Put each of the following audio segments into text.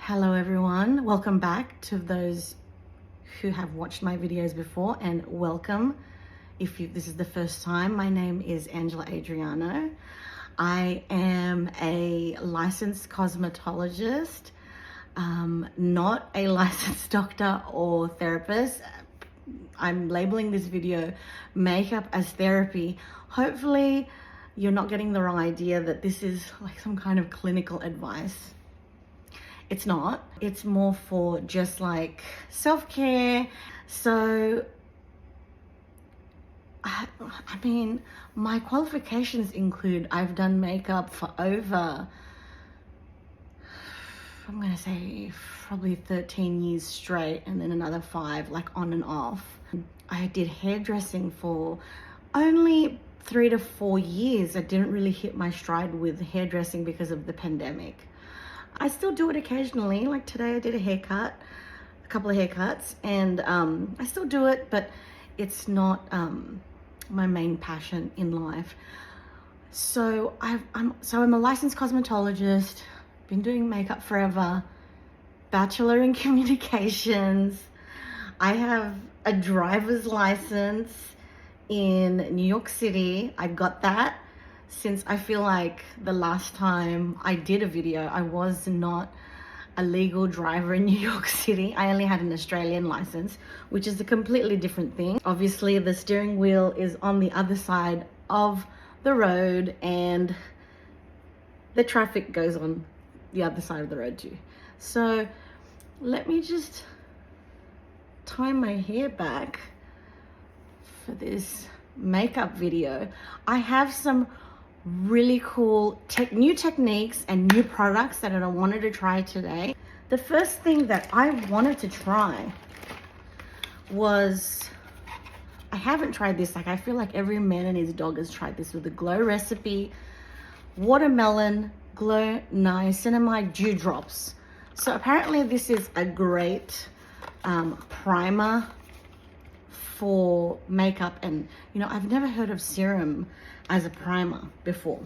Hello everyone, welcome back to those who have watched my videos before, and welcome if this is the first time. My name is Angela Adriano. I am a licensed cosmetologist, not a licensed doctor or therapist. I'm labeling this video makeup as therapy. Hopefully you're not getting the wrong idea that this is like some kind of clinical advice. It's not. It's more for just like self-care. So, I mean, my qualifications include I've done makeup for over, I'm gonna say probably 13 years straight, and then another 5 like on and off. I did hairdressing for only 3 to 4 years. I didn't really hit my stride with hairdressing because of the pandemic. I still do it occasionally. Like today I did a haircut, a couple of haircuts, and I still do it, but it's not my main passion in life. So I'm a licensed cosmetologist, been doing makeup forever, bachelor in communications. I have a driver's license in New York City. I got that since I feel like the last time I did a video, I was not a legal driver in New York City. I only had an Australian license, which is a completely different thing. Obviously, the steering wheel is on the other side of the road and the traffic goes on the other side of the road too. So let me just tie my hair back for this makeup video. I have some really cool new techniques and new products that I wanted to try today. The first thing that I wanted to try was, I haven't tried this, like I feel like every man and his dog has tried this, with the Glow Recipe Watermelon Glow Niacinamide Dew Drops. So apparently this is a great primer for makeup, and you know, I've never heard of serum as a primer before,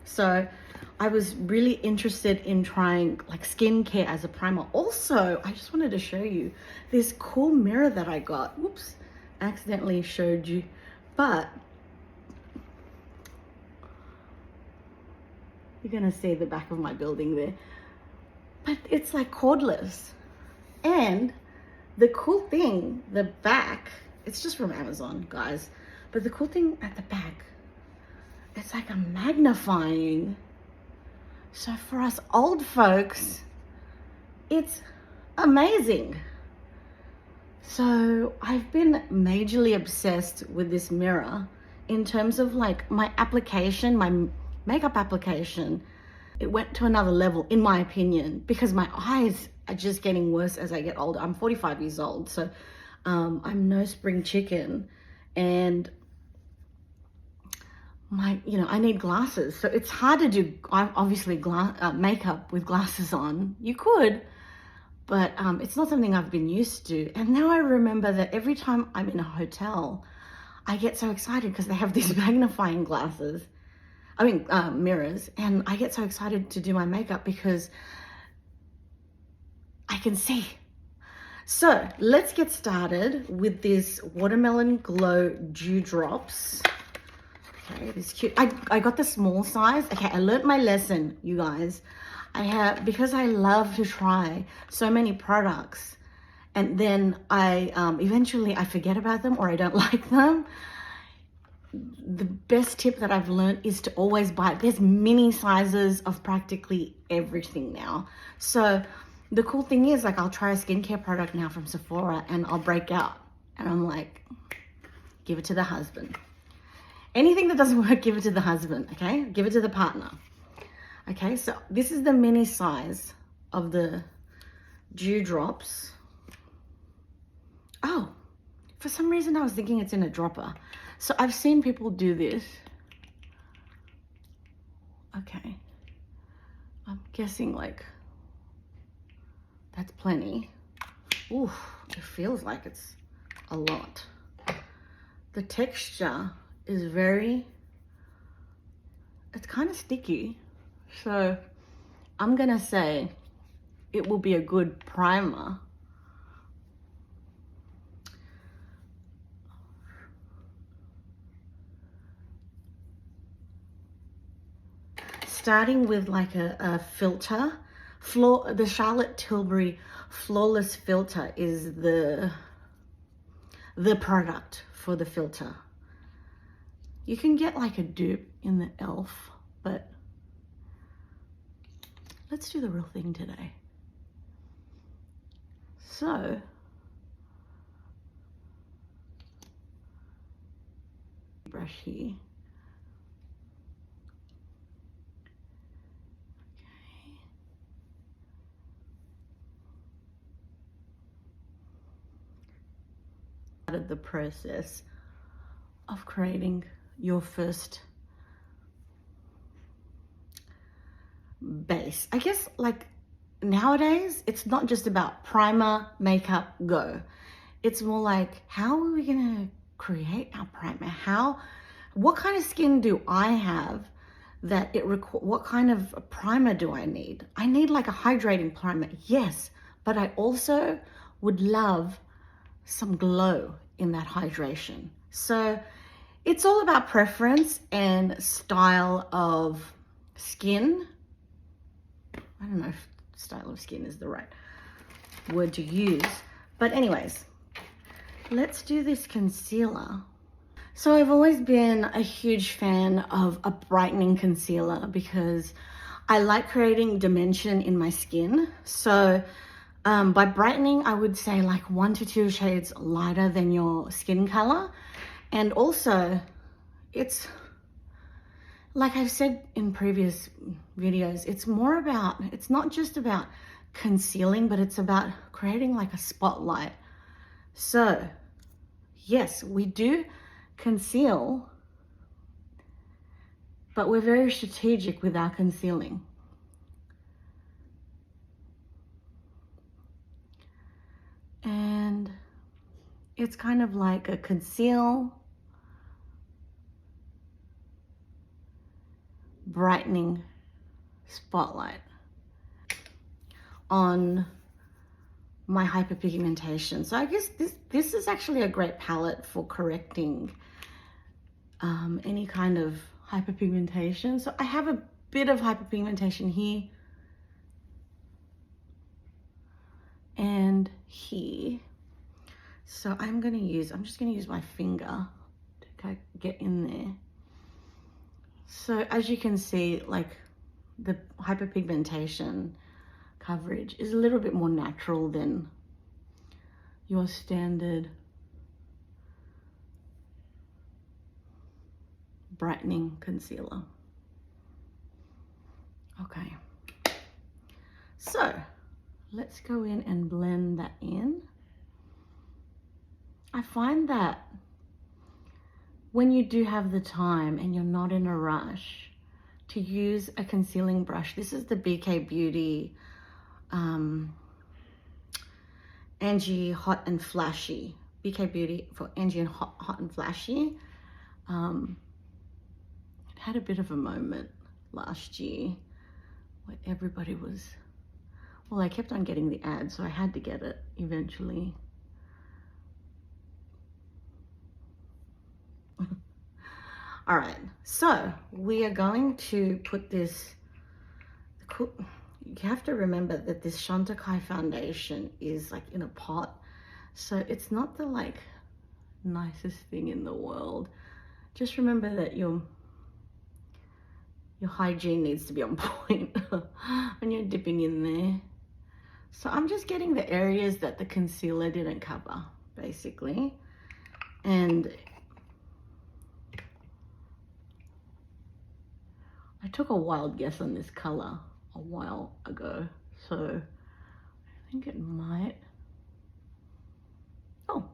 so I was really interested in trying like skincare as a primer. Also, I just wanted to show you this cool mirror that I got. Whoops, accidentally showed you, but you're gonna see the back of my building there, but it's like cordless. And the cool thing, the back, it's just from Amazon, guys, but the cool thing at the back, it's like a magnifying. So for us old folks, it's amazing. So I've been majorly obsessed with this mirror in terms of like my application, my makeup application. It went to another level in my opinion, because my eyes are just getting worse as I get older. I'm 45 years old, so I'm no spring chicken, and I need glasses, so it's hard to do obviously makeup with glasses on. You could, but it's not something I've been used to. And now I remember that every time I'm in a hotel, I get so excited because they have these magnifying glasses, mirrors, and I get so excited to do my makeup because I can see. So let's get started with this Watermelon Glow Dew Drops. Okay, this cute. I got the small size. Okay, I learned my lesson, you guys. Because I love to try so many products, and then eventually I forget about them or I don't like them. The best tip that I've learned is to always buy. There's mini sizes of practically everything now. So the cool thing is, like, I'll try a skincare product now from Sephora and I'll break out and I'm like, give it to the husband. Anything that doesn't work, give it to the husband, okay? Give it to the partner. Okay, so this is the mini size of the Dew Drops. Oh, for some reason I was thinking it's in a dropper. So I've seen people do this. Okay, I'm guessing like that's plenty. Ooh, it feels like it's a lot. The texture is it's kind of sticky. So I'm gonna say it will be a good primer. Starting with like a filter, the Charlotte Tilbury Flawless Filter is the product for the filter. You can get like a dupe in the e.l.f., but let's do the real thing today. So, brush here. Started the process of creating your first base. I guess like nowadays, it's not just about primer, makeup, go. It's more like, how are we gonna create our primer? What kind of skin do I have that what kind of primer do I need? I need like a hydrating primer, yes, but I also would love some glow in that hydration. So it's all about preference and style of skin. I don't know if style of skin is the right word to use, but anyways, let's do this concealer. So I've always been a huge fan of a brightening concealer because I like creating dimension in my skin. So by brightening, I would say like 1 to 2 shades lighter than your skin color. And also, it's like I've said in previous videos, it's not just about concealing, but it's about creating like a spotlight. So yes, we do conceal, but we're very strategic with our concealing. And it's kind of like a conceal, brightening spotlight on my hyperpigmentation. So I guess this is actually a great palette for correcting any kind of hyperpigmentation. So I have a bit of hyperpigmentation here and here. So I'm just gonna use my finger to get in there. So as you can see, like the hyperpigmentation coverage is a little bit more natural than your standard brightening concealer. Okay, so let's go in and blend that in. I find that when you do have the time and you're not in a rush to use a concealing brush, this is the BK Beauty Angie Hot and Flashy. BK Beauty for Angie and Hot and Flashy. It had a bit of a moment last year where everybody was, well, I kept on getting the ad, so I had to get it eventually. All right, so we are going to put this, you have to remember that this Chantecaille foundation is like in a pot. So it's not the like nicest thing in the world. Just remember that your hygiene needs to be on point when you're dipping in there. So I'm just getting the areas that the concealer didn't cover, basically. And I took a wild guess on this color a while ago, so I think it might, oh,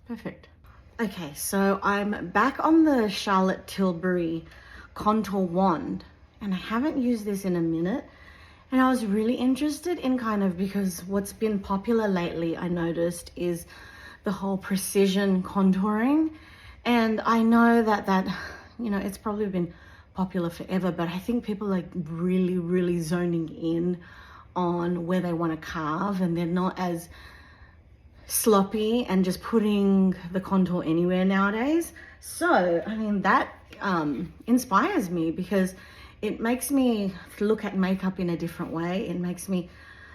perfect. Okay, so I'm back on the Charlotte Tilbury contour wand, and I haven't used this in a minute, and I was really interested in kind of, because what's been popular lately, I noticed, is the whole precision contouring. And I know that you know, it's probably been popular forever, but I think people are like really zoning in on where they want to carve, and they're not as sloppy and just putting the contour anywhere nowadays. So, I mean, that inspires me, because it makes me look at makeup in a different way. It makes me,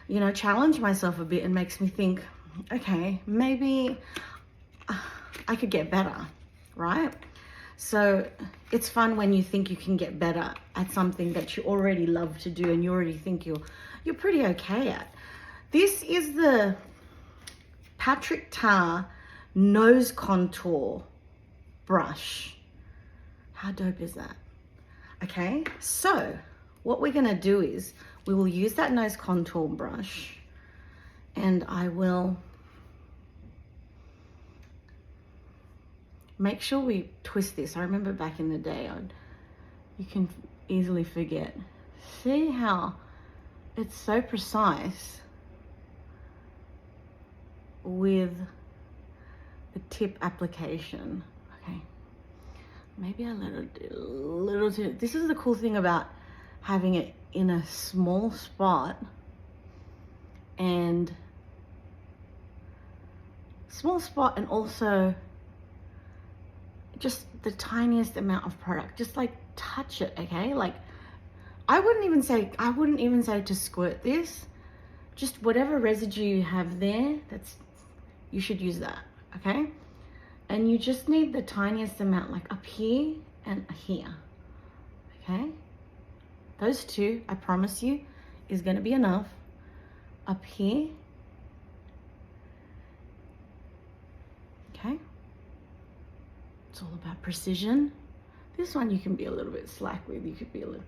you know, challenge myself a bit, and makes me think, okay, maybe I could get better, right? So it's fun when you think you can get better at something that you already love to do and you already think you're pretty okay at. This is the Patrick Ta nose contour brush. How dope is that? Okay, so what we're gonna do is we will use that nose contour brush, and I will make sure we twist this. I remember back in the day, you can easily forget. See how it's so precise with the tip application. Okay, maybe a little too. This is the cool thing about having it in a small spot, and also just the tiniest amount of product. Just like touch it, okay? Like I wouldn't even say to squirt this. Just whatever residue you have there, you should use that, okay? And you just need the tiniest amount, like up here and here, okay? Those two, I promise you, is gonna be enough. Up here, okay? It's all about precision. This one you can be a little bit slack with. You could be a little,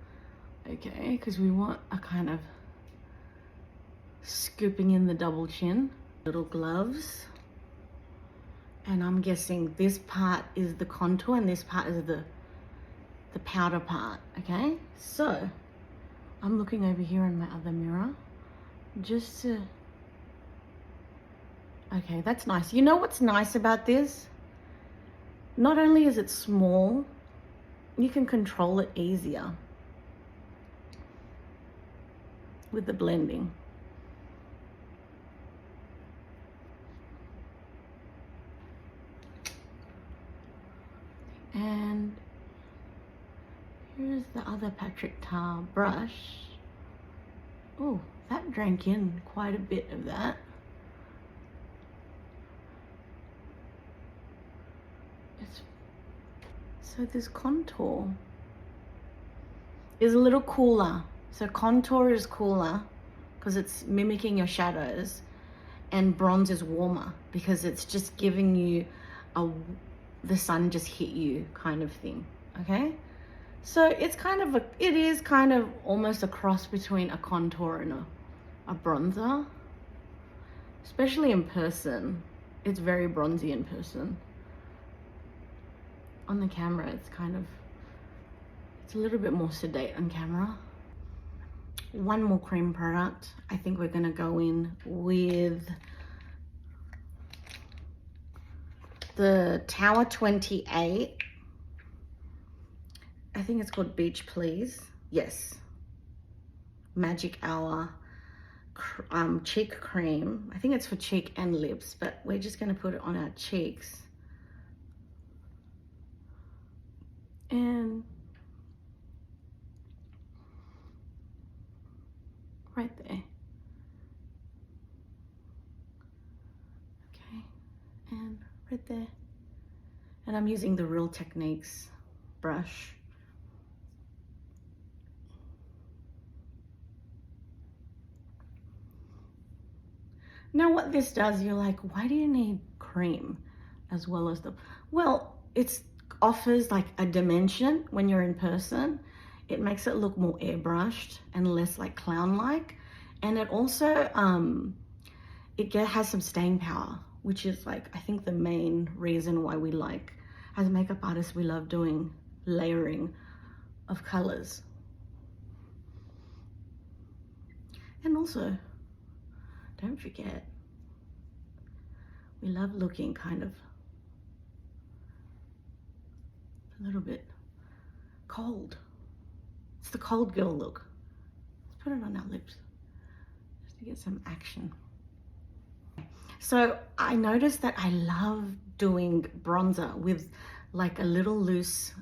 okay, because we want a kind of scooping in the double chin. Little gloves. And I'm guessing this part is the contour and this part is the powder part, okay? So I'm looking over here in my other mirror just to, okay, that's nice. You know what's nice about this? Not only is it small, you can control it easier with the blending. And here's the other Patrick Ta brush. Oh, that drank in quite a bit of that. So this contour is a little cooler. So contour is cooler because it's mimicking your shadows, and bronze is warmer because it's just giving you the sun just hit you kind of thing, okay? So it is kind of almost a cross between a contour and a bronzer, especially in person. It's very bronzy in person. On the camera, it's a little bit more sedate on camera. One more cream product. I think we're gonna go in with the Tower 28. I think it's called Beach Please. Yes. Magic Hour cheek cream. I think it's for cheek and lips, but we're just gonna put it on our cheeks. And right there. Okay, and right there. And I'm using the Real Techniques brush. Now what this does, you're like, why do you need cream as well as well, it offers like a dimension when you're in person. It makes it look more airbrushed and less like clown-like. And it also, has some staying power, which is like, I think the main reason why we like, as makeup artists, we love doing layering of colors. And also, don't forget, we love looking kind of a little bit cold. It's the cold girl look. Let's put it on our lips. to get some action. So I noticed that I love doing bronzer with like a little loose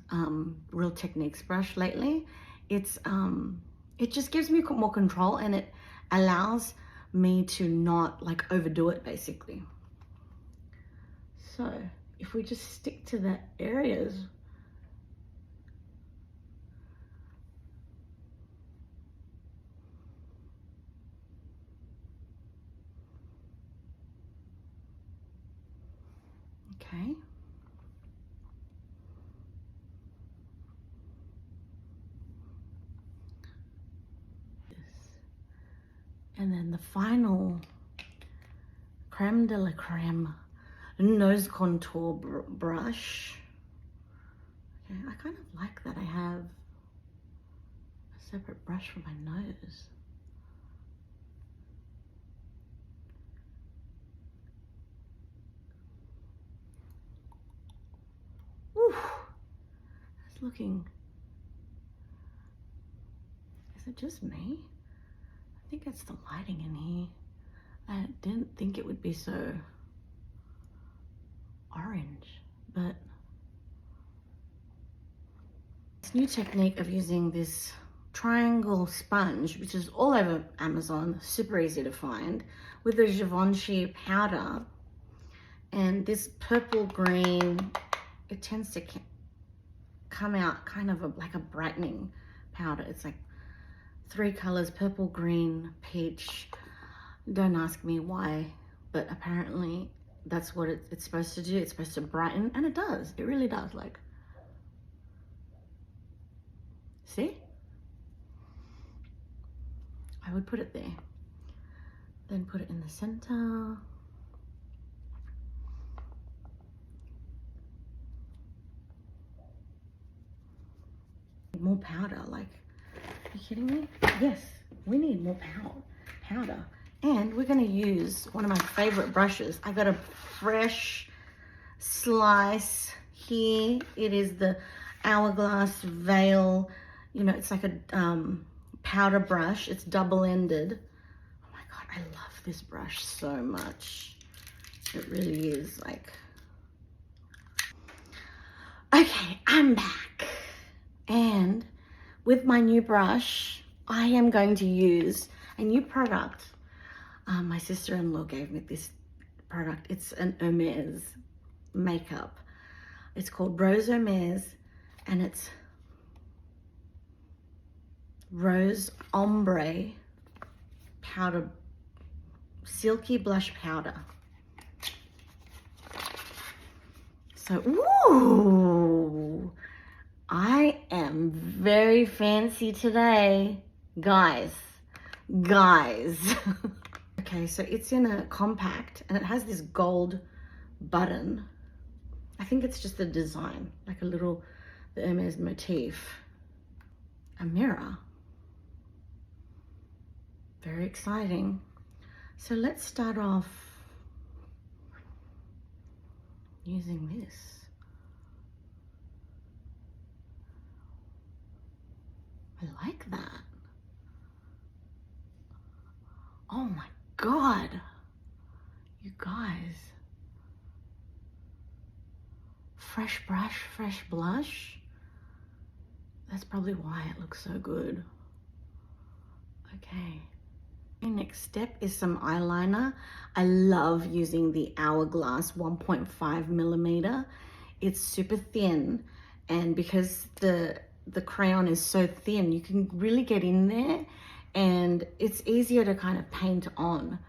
Real Techniques brush lately. It just gives me more control, and it allows me to not like overdo it basically. So if we just stick to the areas, okay. And then the final creme de la creme nose contour brush. Okay, I kind of like that I have a separate brush for my nose. Ooh, that's looking, is it just me? I think it's the lighting in here. I didn't think it would be so orange, but this new technique of using this triangle sponge, which is all over Amazon, super easy to find, with the Givenchy powder and this purple green, it tends to come out kind of like a brightening powder. It's like 3 colors, purple, green, peach. Don't ask me why, but apparently that's what it's supposed to do. It's supposed to brighten, and it does. It really does. Like, see? I would put it there. Then put it in the center. More powder, like, are you kidding me? Yes, we need more powder. And we're gonna use one of my favorite brushes. I got a fresh slice here. It is the Hourglass Veil. You know, it's like a powder brush. It's double-ended. Oh my God, I love this brush so much. It really is like... Okay, I'm back. And with my new brush, I am going to use a new product. My sister-in-law gave me this product. It's an Hermes makeup. It's called Rose Hermes, and it's Rose Ombre powder, silky blush powder. So, ooh, I am very fancy today, guys. Okay, so it's in a compact, and it has this gold button. I think it's just the design, like a little, the Hermes motif. A mirror. Very exciting. So let's start off using this. I like that. Oh my God, you guys. Fresh brush, fresh blush. That's probably why it looks so good. Okay. The next step is some eyeliner. I love using the Hourglass 1.5 millimeter. It's super thin, and because the crayon is so thin, you can really get in there, and it's easier to kind of paint on.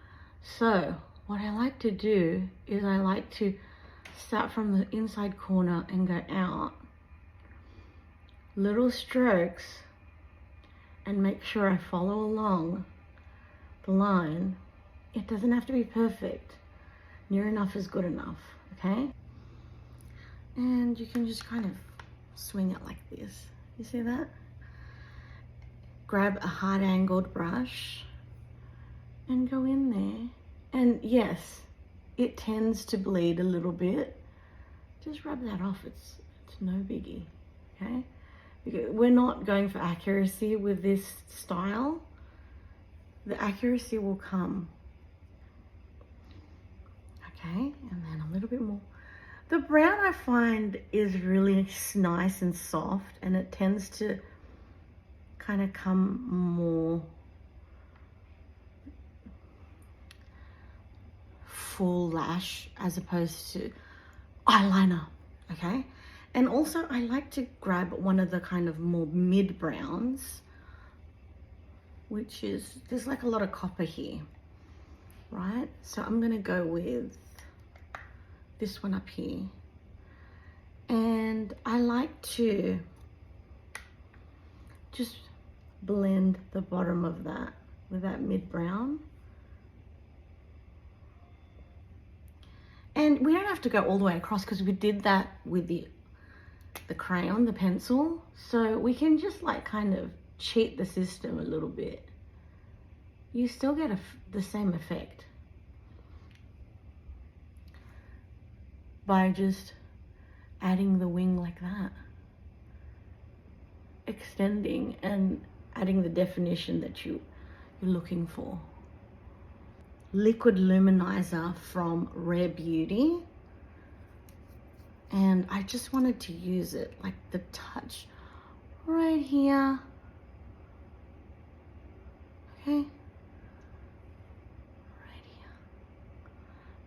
So what I like to do is I like to start from the inside corner and go out, little strokes, and make sure I follow along the line. It doesn't have to be perfect. Near enough is good enough, okay? And you can just kind of swing it like this. You see that? Grab a hard angled brush and go in there. And yes, it tends to bleed a little bit. Just rub that off. It's no biggie, okay? Because we're not going for accuracy with this style. the accuracy will come. Okay, and then a little bit more. The brown I find is really nice and soft, and it tends to kind of come more full lash as opposed to eyeliner, okay? And also I like to grab one of the kind of more mid browns, which is, there's like a lot of copper here, right? So I'm gonna go with this one up here. And I like to just blend the bottom of that with that mid brown. And we don't have to go all the way across because we did that with the crayon, the pencil. So we can just like kind of cheat the system a little bit. You still get the same effect by just adding the wing like that, extending and adding the definition that you're looking for. Liquid luminizer from Rare Beauty, and I just wanted to use it like the touch right here, okay, right here,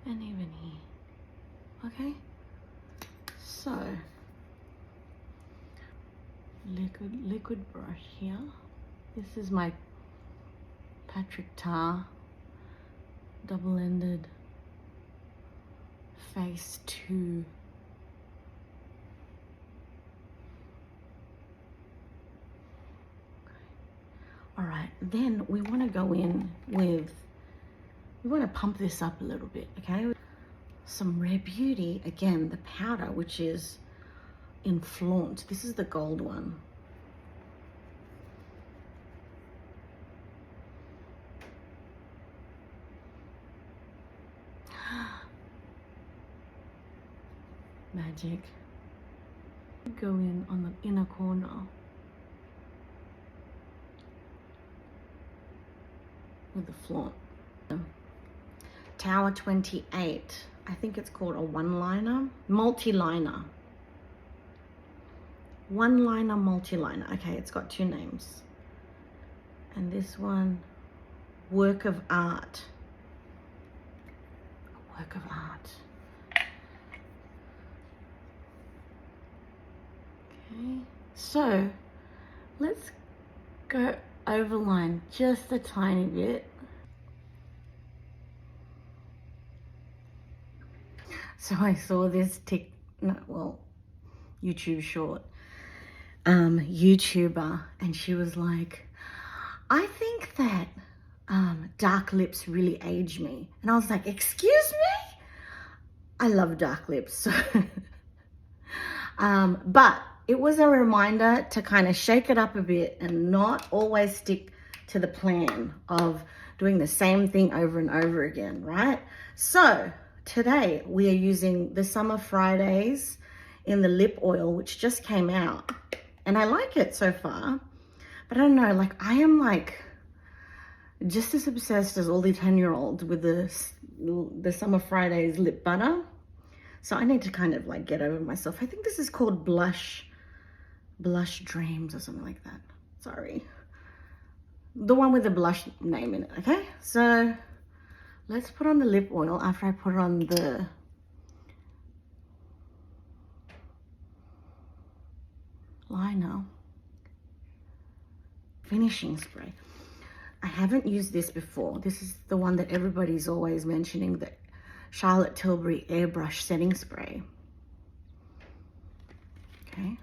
and even here, okay. So liquid brush here. This is my Patrick Tar double-ended phase 2. All right, then we want to go in with, we want to pump this up a little bit, okay? Some Rare Beauty, again, the powder, which is in Flaunt. This is the gold one. Magic. Go in on the inner corner with the Flaunt. Tower 28. I think it's called a one-liner, multi-liner. One-liner, multi-liner. Okay, it's got 2 names. And this one, Work of Art. Work of Art. Okay, so let's go overline just a tiny bit. So I saw this YouTube short, YouTuber, and she was like, I think that dark lips really age me. And I was like, excuse me? I love dark lips. So but it was a reminder to kind of shake it up a bit and not always stick to the plan of doing the same thing over and over again, right? So today we are using the Summer Fridays in the lip oil, which just came out. And I like it so far, but I don't know, like I am like just as obsessed as all the 10-year-olds with the Summer Fridays lip butter. So I need to kind of like get over myself. I think this is called Blush Dreams or something like that. Sorry. The one with the blush name in it, okay? So let's put on the lip oil after I put on the liner. Finishing spray. I haven't used this before. This is the one that everybody's always mentioning, the Charlotte Tilbury Airbrush Setting Spray. Okay.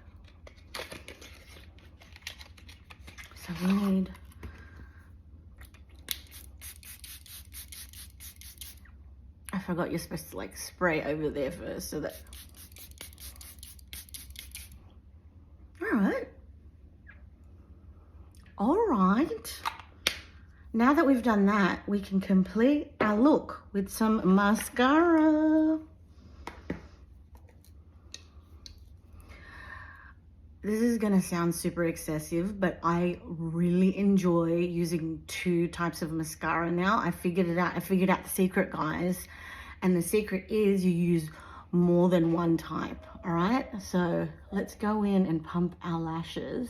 So we need I forgot you're supposed to like spray over there first so that. All right. Now that we've done that, we can complete our look with some mascara. this is gonna sound super excessive, but I really enjoy using 2 types of mascara now. I figured it out. I figured out the secret, guys. And the secret is you use more than 1 type, all right? So let's go in and pump our lashes.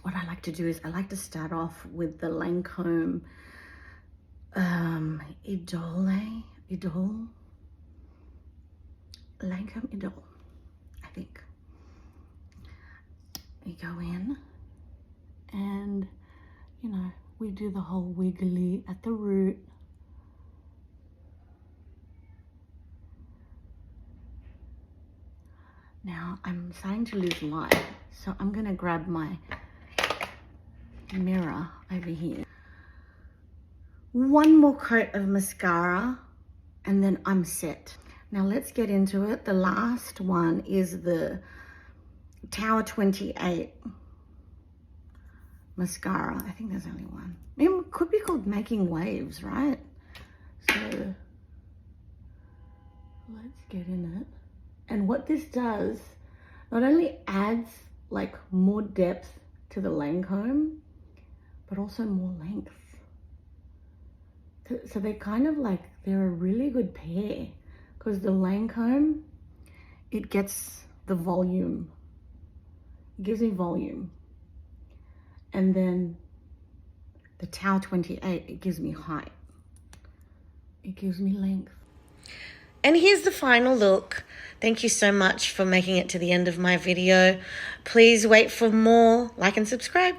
What I like to do is I like to start off with the Lancome Lancome Idole, I think. You go in and, you know, we do the whole wiggly at the root. Now I'm starting to lose light, so I'm gonna grab my mirror over here. 1 more coat of mascara and then I'm set. Now let's get into it. The last one is the Tower 28 mascara. I think there's only 1. It could be called Making Waves, right? So let's get in it. And what this does, not only adds like more depth to the Lancome, but also more length. So they're kind of like, they're a really good pair, because the Lancome, it gets the volume. It gives me volume. And then the Tower 28, it gives me height. It gives me length. And here's the final look. Thank you so much for making it to the end of my video. Please wait for more. Like and subscribe.